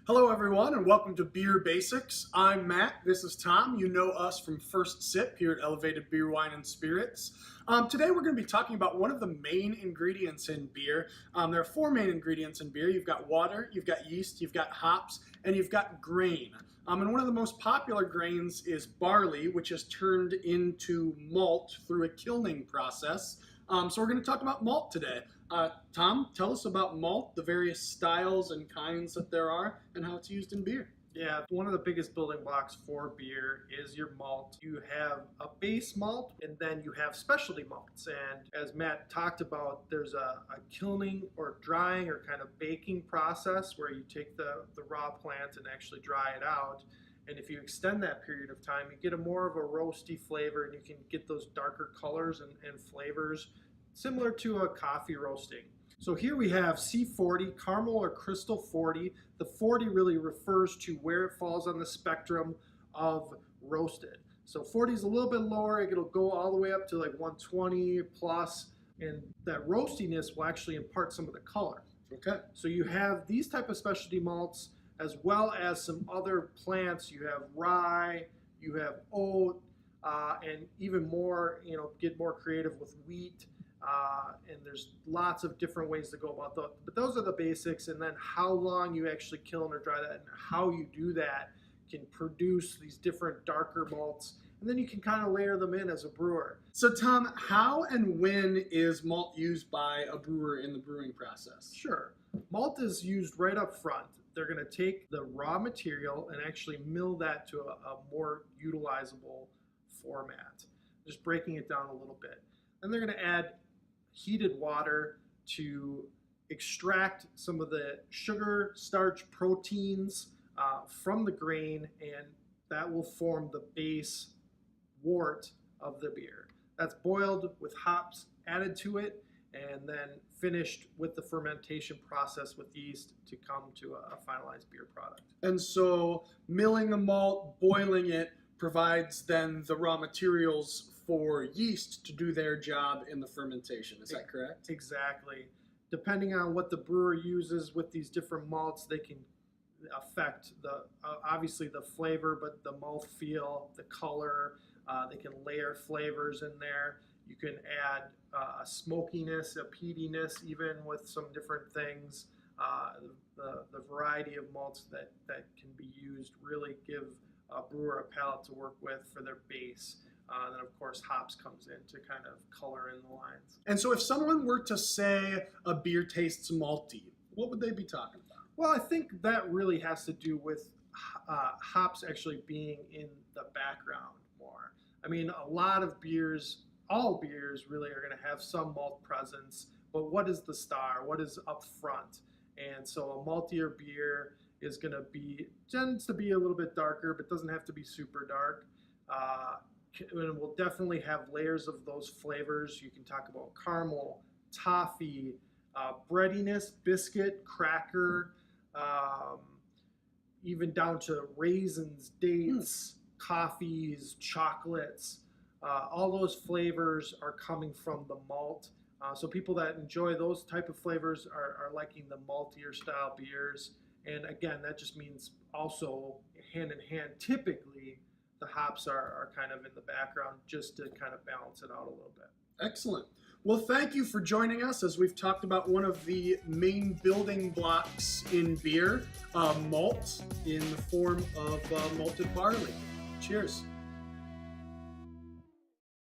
Hello everyone and welcome to Beer Basics. I'm Matt, this is Tom. You know us from First Sip here at Elevated Beer, Wine, and Spirits. Today we're going to be talking about one of the main ingredients in beer. There are four main ingredients in beer. You've got water, you've got yeast, you've got hops, and you've got grain. And one of the most popular grains is barley, which is turned into malt through a kilning process. So we're going to talk about malt today. Tom, tell us about malt, the various styles and kinds that there are, and how it's used in beer. Yeah, one of the biggest building blocks for beer is your malt. You have a base malt, and then you have specialty malts. And as Matt talked about, there's a kilning or drying or kind of baking process where you take the raw plant and actually dry it out. And if you extend that period of time, you get a more of a roasty flavor, and you can get those darker colors and flavors similar to a coffee roasting. So here we have C40, caramel or crystal 40. The 40 really refers to where it falls on the spectrum of roasted. So 40 is a little bit lower. It'll go all the way up to like 120 plus, and that roastiness will actually impart some of the color. Okay. So you have these type of specialty malts as well as some other plants. You have rye, you have oat, and even more, get more creative with wheat. And there's lots of different ways to go about that. But those are the basics, and then how long you actually kiln or dry that and how you do that can produce these different darker malts. And then you can kind of layer them in as a brewer. So Tom, how and when is malt used by a brewer in the brewing process? Sure. Malt is used right up front. They're going to take the raw material and actually mill that to a more utilizable format, just breaking it down a little bit. Then they're going to add heated water to extract some of the sugar, starch, proteins from the grain, and that will form the base wort of the beer. That's boiled with hops added to it and then finished with the fermentation process with yeast to come to a finalized beer product. And so milling the malt, boiling it, provides then the raw materials for yeast to do their job in the fermentation. Is that correct? Exactly. Depending on what the brewer uses with these different malts, they can affect the obviously the flavor, but the mouthfeel, the color. They can layer flavors in there. You can add a smokiness, a peatiness, even with some different things. The variety of malts that can be used really give a brewer a palate to work with for their base. And then, of course, hops comes in to kind of color in the lines. And so if someone were to say a beer tastes malty, what would they be talking about? Well, I think that really has to do with hops actually being in the background more. I mean, a lot of beers, all beers really are going to have some malt presence, but what is the star? What is up front? And so a maltier beer is going to tends to be a little bit darker, but doesn't have to be super dark. And we'll definitely have layers of those flavors. You can talk about caramel, toffee, breadiness, biscuit, cracker, even down to raisins, dates, coffees, chocolates. All those flavors are coming from the malt. So people that enjoy those type of flavors are liking the maltier style beers. And again, that just means also hand in hand, typically, the hops are kind of in the background just to kind of balance it out a little bit. Excellent. Well, thank you for joining us as we've talked about one of the main building blocks in beer, malt, in the form of malted barley. Cheers.